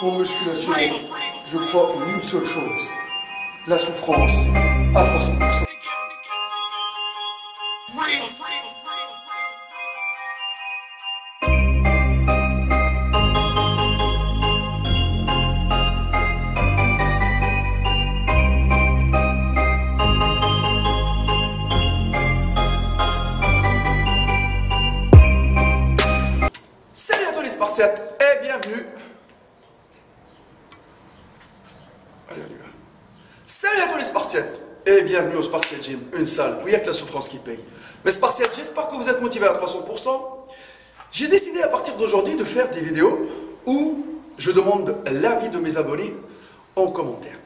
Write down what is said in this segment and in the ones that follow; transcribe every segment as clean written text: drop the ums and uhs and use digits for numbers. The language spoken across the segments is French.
En musculation, je crois en une seule chose, la souffrance à 300%. Salut à tous les Spartiates et bienvenue. Salut à tous les Spartiates et bienvenue au Spartiate Gym, une salle où il n'y a que la souffrance qui paye. Mais Spartiates, j'espère que vous êtes motivés à 300%. J'ai décidé à partir d'aujourd'hui de faire des vidéos où je demande l'avis de mes abonnés en commentaire.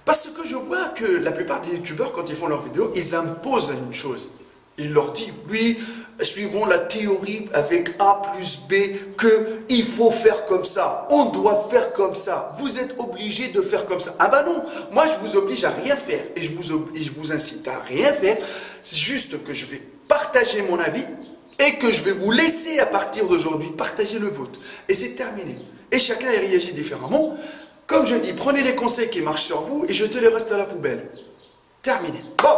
Parce que je vois que la plupart des youtubeurs, quand ils font leurs vidéos, ils imposent une chose. Ils leur disent, oui, suivons la théorie avec A plus B, qu'il faut faire comme ça, on doit faire comme ça, vous êtes obligés de faire comme ça. Ah bah non, moi je vous oblige à rien faire et je vous incite à rien faire, c'est juste que je vais partager mon avis et que je vais vous laisser à partir d'aujourd'hui partager le vôtre. Et c'est terminé. Et chacun y réagit différemment. Comme je dis, prenez les conseils qui marchent sur vous et jetez les restes à la poubelle. Terminé. Bon.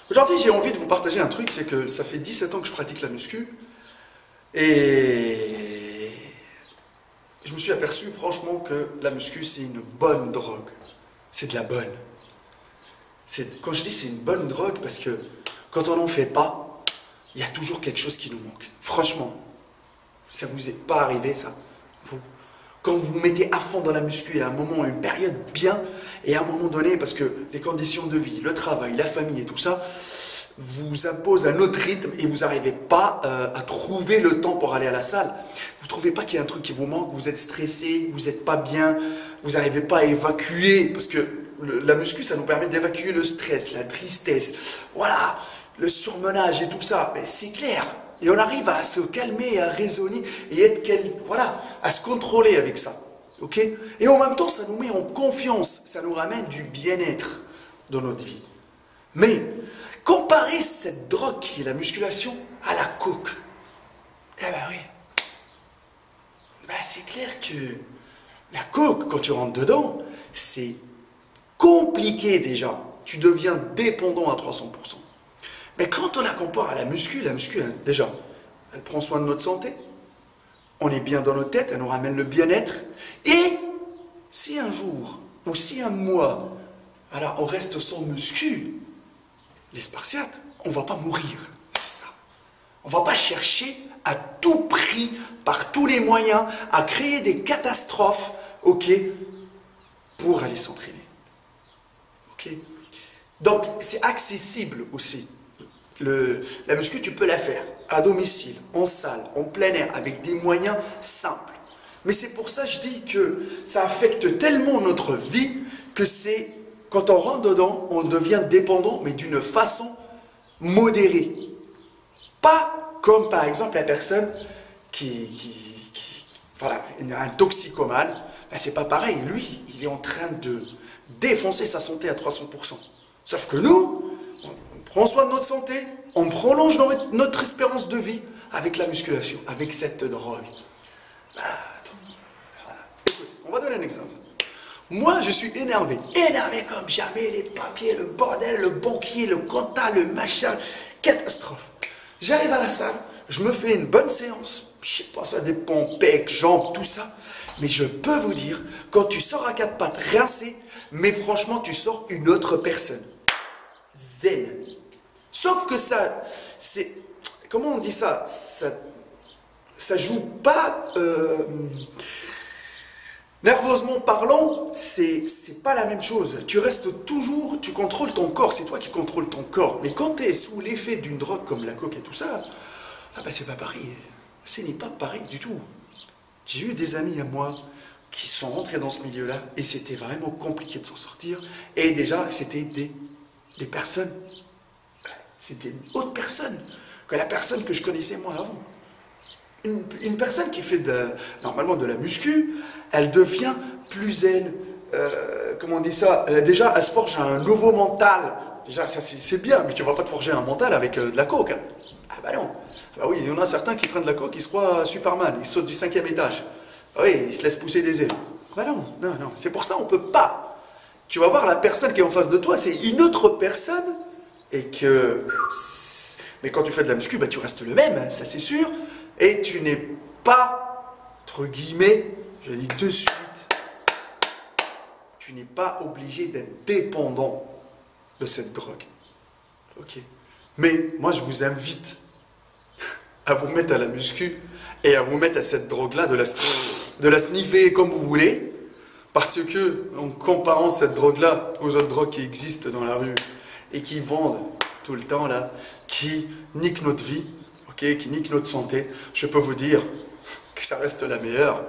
Aujourd'hui, j'ai envie de vous partager un truc, c'est que ça fait 17 ans que je pratique la muscu et je me suis aperçu franchement que la muscu, c'est une bonne drogue. C'est de la bonne. Quand je dis c'est une bonne drogue, parce que quand on n'en fait pas, il y a toujours quelque chose qui nous manque. Franchement, ça vous est pas arrivé ça, vous? Quand vous vous mettez à fond dans la muscu, il y a un moment, une période bien, et à un moment donné, parce que les conditions de vie, le travail, la famille et tout ça, vous imposent un autre rythme et vous n'arrivez pas à trouver le temps pour aller à la salle. Vous ne trouvez pas qu'il y a un truc qui vous manque, vous êtes stressé, vous n'êtes pas bien, vous n'arrivez pas à évacuer, parce que la muscu, ça nous permet d'évacuer le stress, la tristesse, voilà, le surmenage et tout ça, mais c'est clair. Et on arrive à se calmer, à raisonner et voilà, à se contrôler avec ça. Ok? Et en même temps, ça nous met en confiance, ça nous ramène du bien-être dans notre vie. Mais comparez cette drogue qui est la musculation à la coke. Eh ben oui. Ben c'est clair que la coke, quand tu rentres dedans, c'est compliqué déjà. Tu deviens dépendant à 300%. Mais quand on la compare à la muscu, déjà, elle prend soin de notre santé, on est bien dans notre tête, elle nous ramène le bien-être, et si un jour, ou si un mois, voilà, on reste sans muscu, les Spartiates, on ne va pas mourir, c'est ça. On ne va pas chercher à tout prix, par tous les moyens, à créer des catastrophes, ok, pour aller s'entraîner. Ok? Donc, c'est accessible aussi. La muscu, tu peux la faire à domicile, en salle, en plein air, avec des moyens simples. Mais c'est pour ça que je dis que ça affecte tellement notre vie que c'est, quand on rentre dedans, on devient dépendant, mais d'une façon modérée. Pas comme par exemple la personne voilà, un toxicomane, ben c'est pas pareil. Lui, il est en train de défoncer sa santé à 300%. Sauf que nous, on prend soin de notre santé, on prolonge notre espérance de vie avec la musculation, avec cette drogue. Écoute, on va donner un exemple. Moi, je suis énervé comme jamais, les papiers, le bordel, le banquier, le compta, le machin, catastrophe. J'arrive à la salle, je me fais une bonne séance, je sais pas, ça dépend, pecs, jambes, tout ça, mais je peux vous dire, quand tu sors à quatre pattes rincé, mais franchement, tu sors une autre personne. Zen. Sauf que ça, c'est, comment on dit ça, ça joue pas, nerveusement parlant, c'est pas la même chose. Tu restes toujours, tu contrôles ton corps, c'est toi qui contrôles ton corps. Mais quand tu es sous l'effet d'une drogue comme la coke et tout ça, ah ben c'est pas pareil. Ce n'est pas pareil du tout. J'ai eu des amis à moi qui sont rentrés dans ce milieu-là et c'était vraiment compliqué de s'en sortir. Et déjà, c'était des personnes, c'était une autre personne que la personne que je connaissais moi avant. Une personne qui fait normalement de la muscu, elle devient plus zen, comment on dit ça, déjà elle se forge un nouveau mental, déjà ça c'est bien, mais tu vas pas te forger un mental avec de la coke. Hein. Ah bah non. Ah bah oui, il y en a certains qui prennent de la coke, ils se croient Superman, ils sautent du 5e étage. Ah oui, ils se laissent pousser des ailes. Ah bah non, non, non. C'est pour ça on peut pas. Tu vas voir la personne qui est en face de toi, c'est une autre personne, et que... Mais quand tu fais de la muscu, bah, tu restes le même, hein, ça c'est sûr, et tu n'es pas, entre guillemets, je le dis de suite, tu n'es pas obligé d'être dépendant de cette drogue. Ok. Mais moi, je vous invite à vous mettre à la muscu et à vous mettre à cette drogue-là, de la sniffer comme vous voulez, parce que, en comparant cette drogue-là aux autres drogues qui existent dans la rue et qui vendent tout le temps, là, qui niquent notre vie, ok, qui niquent notre santé, je peux vous dire que ça reste la meilleure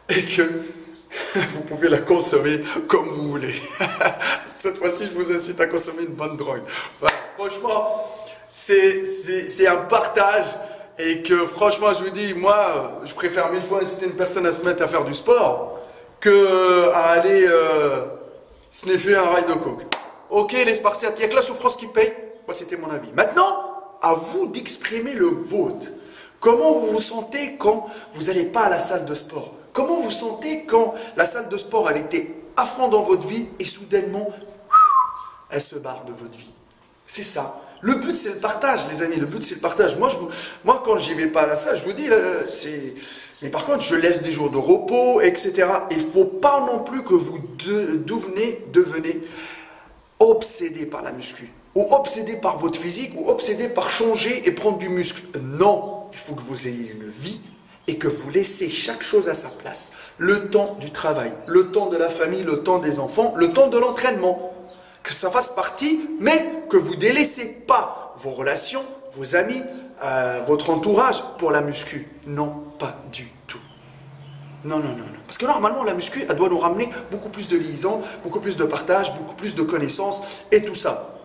et que vous pouvez la consommer comme vous voulez. Cette fois-ci, je vous incite à consommer une bonne drogue. Voilà, franchement, c'est un partage et que franchement, je vous dis, moi, je préfère 1000 fois inciter une personne à se mettre à faire du sport que à aller sniffer un rail de coke. Ok, les Spartiates, il n'y a que la souffrance qui paye. Moi, c'était mon avis. Maintenant, à vous d'exprimer le vôtre. Comment vous vous sentez quand vous n'allez pas à la salle de sport? Comment vous sentez quand la salle de sport, elle était à fond dans votre vie et soudainement, elle se barre de votre vie? C'est ça. Le but, c'est le partage, les amis. Le but, c'est le partage. Moi, quand j'y vais pas à la salle, je vous dis, c'est... Mais par contre, je laisse des jours de repos, etc. Il ne faut pas non plus que vous devenez obsédé par la muscu, ou obsédé par votre physique, ou obsédé par changer et prendre du muscle. Non, il faut que vous ayez une vie et que vous laissez chaque chose à sa place. Le temps du travail, le temps de la famille, le temps des enfants, le temps de l'entraînement. Que ça fasse partie, mais que vous ne délaissez pas vos relations, vos amis, votre entourage pour la muscu. Non, pas du tout. Non, non, non, non. Parce que normalement, la muscu, elle doit nous ramener beaucoup plus de liaison, beaucoup plus de partage, beaucoup plus de connaissances et tout ça.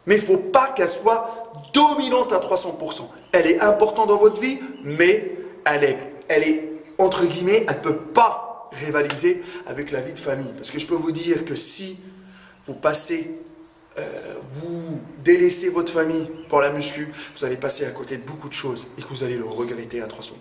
Mais il ne faut pas qu'elle soit dominante à 300%. Elle est importante dans votre vie, mais elle est entre guillemets, elle ne peut pas rivaliser avec la vie de famille. Parce que je peux vous dire que si vous passez, vous délaissez votre famille pour la muscu, vous allez passer à côté de beaucoup de choses et que vous allez le regretter à 300%.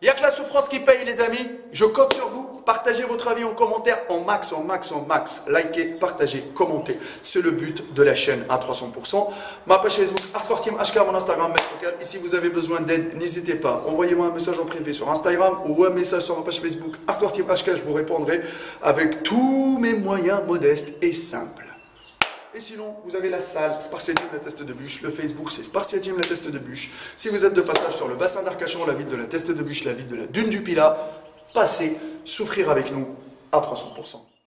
Il n'y a que la souffrance qui paye, les amis. Je compte sur vous. Partagez votre avis en commentaire en max, en max, en max. Likez, partagez, commentez. C'est le but de la chaîne à 300%. Ma page Facebook, Hardcore Team HK, mon Instagram, Maître Local. Et si vous avez besoin d'aide, n'hésitez pas. Envoyez-moi un message en privé sur Instagram ou un message sur ma page Facebook, Hardcore Team HK. Je vous répondrai avec tous mes moyens modestes et simples. Et sinon, vous avez la salle Spartia Gym, la Teste de Bûche. Le Facebook, c'est Spartia Gym, la Teste de Bûche. Si vous êtes de passage sur le bassin d'Arcachon, la ville de la Teste de Bûche, la ville de la Dune du Pilat, passez souffrir avec nous à 300%.